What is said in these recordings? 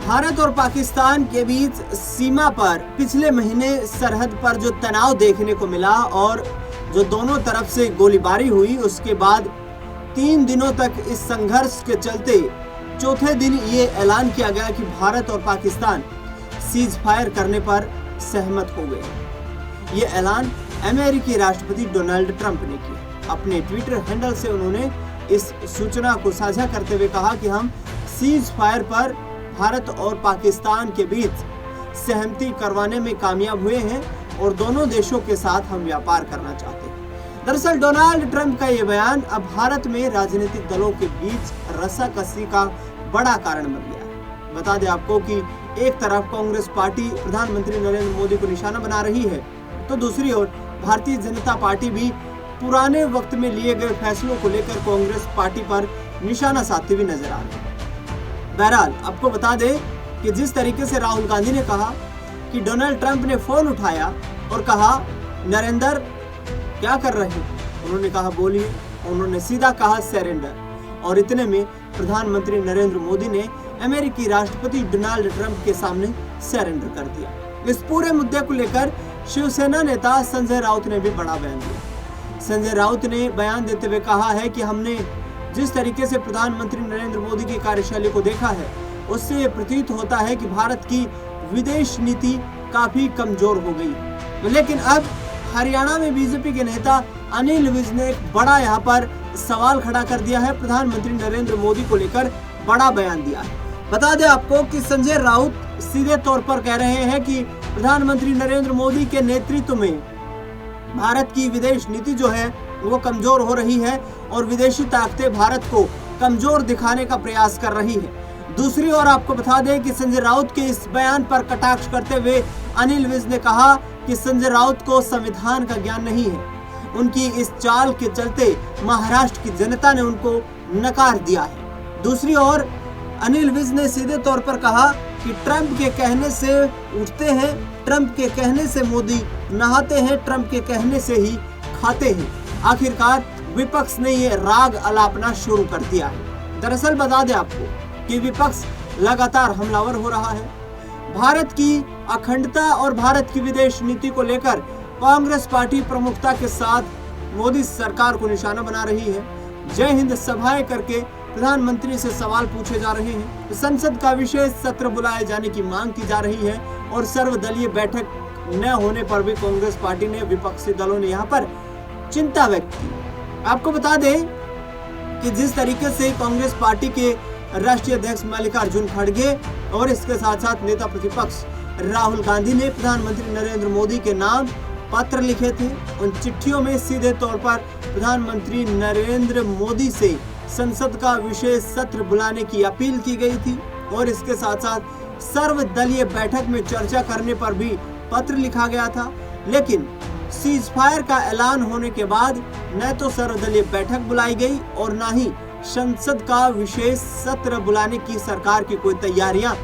भारत और पाकिस्तान के बीच सीमा पर पिछले महीने सरहद पर जो तनाव देखने को मिला और जो दोनों तरफ से गोलीबारी हुई, उसके बाद 3 दिनों तक इस संघर्ष के चलते चौथे दिन ये ऐलान किया गया कि भारत और पाकिस्तान सीज फायर करने पर सहमत हो गए। ये ऐलान अमेरिकी राष्ट्रपति डोनाल्ड ट्रंप ने किया। अपने ट्विटर हैंडल से उन्होंने इस सूचना को साझा करते हुए कहा कि हम सीज फायर पर भारत और पाकिस्तान के बीच सहमति करवाने में कामयाब हुए हैं और दोनों देशों के साथ हम व्यापार करना चाहते हैं। दरअसल डोनाल्ड ट्रंप का ये बयान अब भारत में राजनीतिक दलों के बीच रस्साकसी का बड़ा कारण बन गया है। बता दें आपको कि एक तरफ कांग्रेस पार्टी प्रधानमंत्री नरेंद्र मोदी को निशाना बना रही है, तो दूसरी ओर भारतीय जनता पार्टी भी पुराने वक्त में लिए गए फैसलों को लेकर कांग्रेस पार्टी पर निशाना साधती हुई नजर आ रही है। बहरहाल आपको बता दें कि जिस तरीके से राहुल गांधी ने कहा कि डोनाल्ड ट्रंप ने फोन उठाया और कहा, नरेंद्र क्या कर रहे हैं? उन्होंने कहा बोलिए। उन्होंने सीधा कहा सरेंडर। और इतने में प्रधानमंत्री नरेंद्र मोदी ने अमेरिकी राष्ट्रपति डोनाल्ड ट्रंप के सामने सरेंडर कर दिया। इस पूरे मुद्दे को लेकर शिवसेना नेता संजय राउत ने भी बड़ा बयान दिया। संजय राउत ने बयान देते हुए कहा है कि हमने जिस तरीके से प्रधानमंत्री नरेंद्र मोदी की कार्यशैली को देखा है, उससे ये प्रतीत होता है कि भारत की विदेश नीति काफी कमजोर हो गई। लेकिन अब हरियाणा में बीजेपी के नेता अनिल विज ने एक बड़ा यहाँ पर सवाल खड़ा कर दिया है। प्रधानमंत्री नरेंद्र मोदी को लेकर बड़ा बयान दिया है। बता दें आपको कि संजय राउत सीधे तौर पर कह रहे हैं कि प्रधानमंत्री नरेंद्र मोदी के नेतृत्व में भारत की विदेश नीति जो है वो कमजोर हो रही है और विदेशी ताकतें भारत को कमजोर दिखाने का प्रयास कर रही है। दूसरी ओर आपको बता दें कि संजय राउत के इस बयान पर कटाक्ष करते हुए अनिल विज ने कहा कि संजय राउत को संविधान का ज्ञान नहीं है। उनकी इस चाल के चलते महाराष्ट्र की जनता ने उनको नकार दिया है। दूसरी ओर अनिल विज ने सीधे तौर पर कहा कि ट्रंप के कहने से उठते हैं, ट्रंप के कहने से मोदी नहाते हैं, ट्रंप के कहने से ही खाते हैं। आखिरकार विपक्ष ने ये राग अलापना शुरू कर दिया है। दरअसल बता दें आपको कि विपक्ष लगातार हमलावर हो रहा है। भारत की अखंडता और भारत की विदेश नीति को लेकर कांग्रेस पार्टी प्रमुखता के साथ मोदी सरकार को निशाना बना रही है। जय हिंद सभाएं करके प्रधानमंत्री से सवाल पूछे जा रहे हैं। संसद का विशेष सत्र बुलाए जाने की मांग की जा रही है और सर्वदलीय बैठक न होने पर भी कांग्रेस पार्टी ने, विपक्षी दलों ने यहाँ पर चिंता व्यक्त की। आपको बता दें कि जिस तरीके से कांग्रेस पार्टी के राष्ट्रीय अध्यक्ष मल्लिकार्जुन खड़गे और इसके साथ साथ नेता प्रतिपक्ष राहुल गांधी ने प्रधानमंत्री नरेंद्र मोदी के नाम पत्र लिखे थे, उन चिट्ठियों में सीधे तौर पर प्रधानमंत्री नरेंद्र मोदी से संसद का विशेष सत्र बुलाने की अपील की गई थी और इसके साथ साथ सर्वदलीय बैठक में चर्चा करने पर भी पत्र लिखा गया था। लेकिन सीज फायर का ऐलान होने के बाद न तो सर्वदलीय बैठक बुलाई गई और न ही संसद का विशेष सत्र बुलाने की सरकार की कोई तैयारियां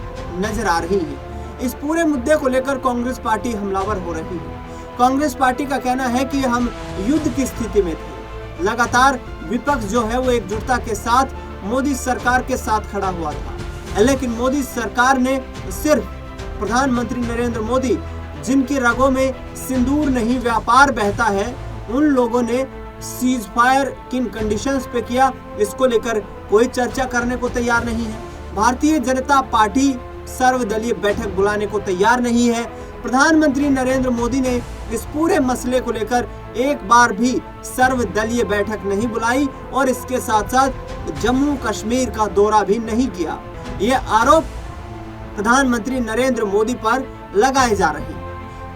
नजर आ रही हैं। इस पूरे मुद्दे को लेकर कांग्रेस पार्टी हमलावर हो रही है। कांग्रेस पार्टी का कहना है कि हम युद्ध की स्थिति में थे। लगातार विपक्ष जो है वो एकजुटता के साथ मोदी सरकार के साथ खड़ा हुआ था, लेकिन मोदी सरकार ने सिर्फ प्रधानमंत्री नरेंद्र मोदी, जिनकी रगों में सिंदूर नहीं व्यापार बहता है, उन लोगों ने सीज फायर किन कंडीशंस पे किया, इसको लेकर कोई चर्चा करने को तैयार नहीं है। भारतीय जनता पार्टी सर्वदलीय बैठक बुलाने को तैयार नहीं है। प्रधानमंत्री नरेंद्र मोदी ने इस पूरे मसले को लेकर एक बार भी सर्वदलीय बैठक नहीं बुलाई और इसके साथ साथ जम्मू कश्मीर का दौरा भी नहीं किया। ये आरोप प्रधानमंत्री नरेंद्र मोदी पर लगाए जा रहे हैं।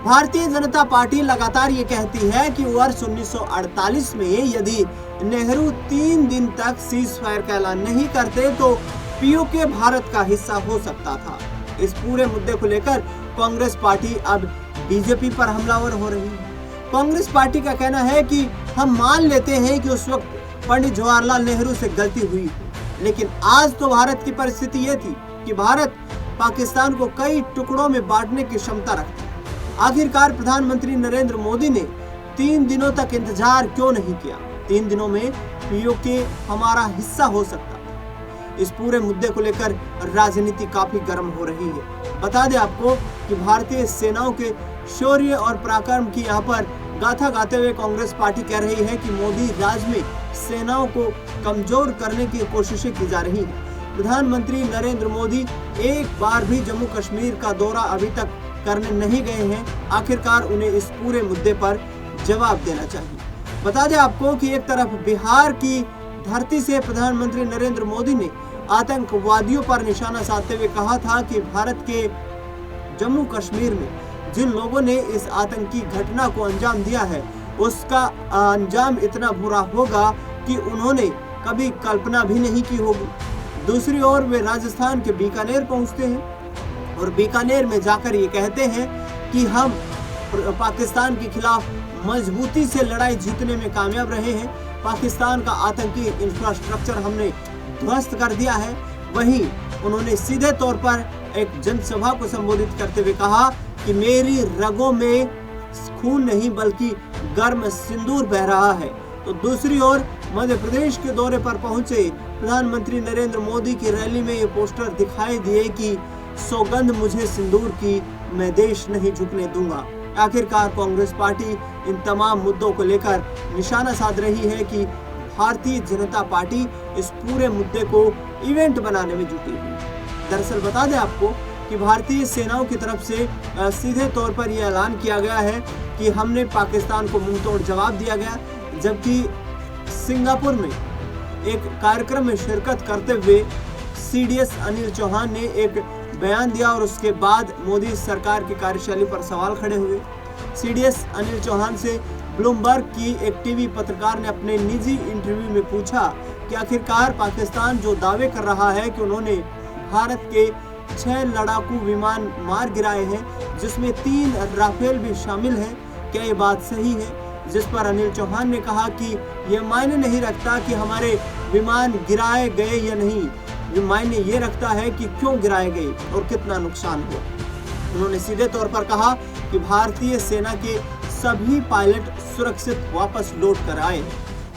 भारतीय जनता पार्टी लगातार ये कहती है कि वर्ष 1948 में यदि नेहरू 3 दिन तक सीज फायर का ऐलान नहीं करते तो पीओके भारत का हिस्सा हो सकता था। इस पूरे मुद्दे को लेकर कांग्रेस पार्टी अब बीजेपी पर हमलावर हो रही है। कांग्रेस पार्टी का कहना है कि हम मान लेते हैं कि उस वक्त पंडित जवाहरलाल नेहरू से गलती हुई, लेकिन आज तो भारत की परिस्थिति ये थी कि भारत पाकिस्तान को कई टुकड़ों में बांटने की क्षमता रखता है। आखिरकार प्रधानमंत्री नरेंद्र मोदी ने 3 दिनों तक इंतजार क्यों नहीं किया? 3 दिनों में पीओके हमारा हिस्सा हो सकता था। इस पूरे मुद्दे को लेकर राजनीति काफी गर्म हो रही है। बता दें आपको कि भारतीय सेनाओं के शौर्य और पराक्रम की यहाँ पर गाथा गाते हुए कांग्रेस पार्टी कह रही है कि मोदी राज में सेनाओं को कमजोर करने की कोशिशें की जा रही हैं। प्रधानमंत्री नरेंद्र मोदी एक बार भी जम्मू कश्मीर का दौरा अभी तक करने नहीं गए हैं। आखिरकार उन्हें इस पूरे मुद्दे पर जवाब देना चाहिए। बता दें आपको कि एक तरफ बिहार की धरती से प्रधानमंत्री नरेंद्र मोदी ने आतंकवादियों पर निशाना साधते हुए कहा था कि भारत के जम्मू कश्मीर में जिन लोगों ने इस आतंकी घटना को अंजाम दिया है उसका अंजाम इतना बुरा होगा कि उन्होंने कभी कल्पना भी नहीं की होगी। दूसरी ओर वे राजस्थान के बीकानेर पहुंचते हैं और बीकानेर में जाकर ये कहते हैं कि हम पाकिस्तान के खिलाफ मजबूती से लड़ाई जीतने में कामयाब रहे हैं। पाकिस्तान का आतंकी इंफ्रास्ट्रक्चर हमने ध्वस्त कर दिया है। वहीं उन्होंने सीधे तौर पर एक जनसभा को संबोधित करते हुए कहा कि मेरी रगों में खून नहीं बल्कि गर्म सिंदूर बह रहा है। तो दूसरी ओर मध्य प्रदेश के दौरे पर पहुंचे प्रधानमंत्री नरेंद्र मोदी की रैली में ये पोस्टर दिखाई दिए कि सौगंध मुझे सिंदूर की, मैं देश नहीं झुकने दूंगा। आखिरकार कांग्रेस पार्टी इन तमाम मुद्दों को लेकर निशाना साध रही है कि भारतीय जनता पार्टी इस पूरे मुद्दे को इवेंट बनाने में जुटी हुई। दरअसल बता दें आपको कि भारतीय सेनाओं की तरफ से सीधे तौर पर यह ऐलान किया गया है कि हमने पाकिस्तान को मुंहतोड़ जवाब दिया गया। जबकि सिंगापुर में एक कार्यक्रम में शिरकत करते हुए CDS अनिल चौहान ने एक बयान दिया और उसके बाद मोदी सरकार की कार्यशैली पर सवाल खड़े हुए। CDS अनिल चौहान से ब्लूमबर्ग की एक टीवी पत्रकार ने अपने निजी इंटरव्यू में पूछा कि आखिरकार पाकिस्तान जो दावे कर रहा है कि उन्होंने भारत के 6 लड़ाकू विमान मार गिराए हैं जिसमें 3 राफेल भी शामिल हैं, क्या ये बात सही है? जिस पर अनिल चौहान ने कहा कि यह मायने नहीं रखता कि हमारे विमान गिराए गए या नहीं, ये मायने ये रखता है कि क्यों गिराए गए और कितना नुकसान हुआ। उन्होंने सीधे तौर पर कहा कि भारतीय सेना के सभी पायलट सुरक्षित वापस लौट कर आए।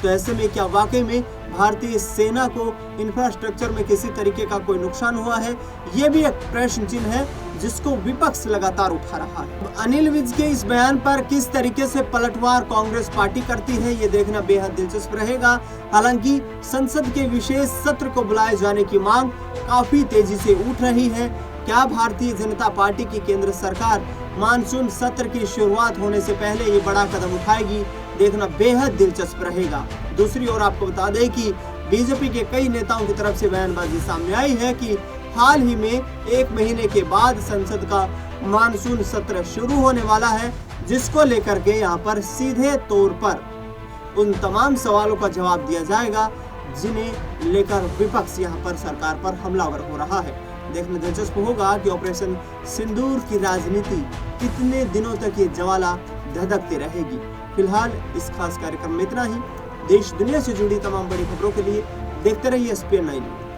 तो ऐसे में क्या वाकई में भारतीय सेना को इंफ्रास्ट्रक्चर में किसी तरीके का कोई नुकसान हुआ है? ये भी एक प्रश्न चिन्ह है जिसको विपक्ष लगातार उठा रहा है। अनिल विज के इस बयान पर किस तरीके से पलटवार कांग्रेस पार्टी करती है ये देखना बेहद दिलचस्प रहेगा। हालांकि संसद के विशेष सत्र को बुलाए जाने की मांग काफी तेजी से उठ रही है। क्या भारतीय जनता पार्टी की केंद्र सरकार मानसून सत्र की शुरुआत होने से पहले ये बड़ा कदम उठाएगी? देखना बेहद दिलचस्प रहेगा। दूसरी ओर आपको बता दें कि बीजेपी के कई नेताओं की तरफ से बयानबाजी सामने आई है कि हाल ही में 1 महीने के बाद संसद का मानसून सत्र शुरू होने वाला है, जिसको लेकर के यहाँ पर सीधे तौर पर उन तमाम सवालों का जवाब दिया जाएगा जिन्हें लेकर विपक्ष यहाँ पर सरकार पर हमलावर हो रहा है। देखना दिलचस्प होगा कि ऑपरेशन सिंदूर की राजनीति कितने दिनों तक ये ज्वाला धधकती रहेगी। फिलहाल इस खास कार्यक्रम में इतना ही। देश दुनिया से जुड़ी तमाम बड़ी खबरों के लिए देखते रहिए SPN 9।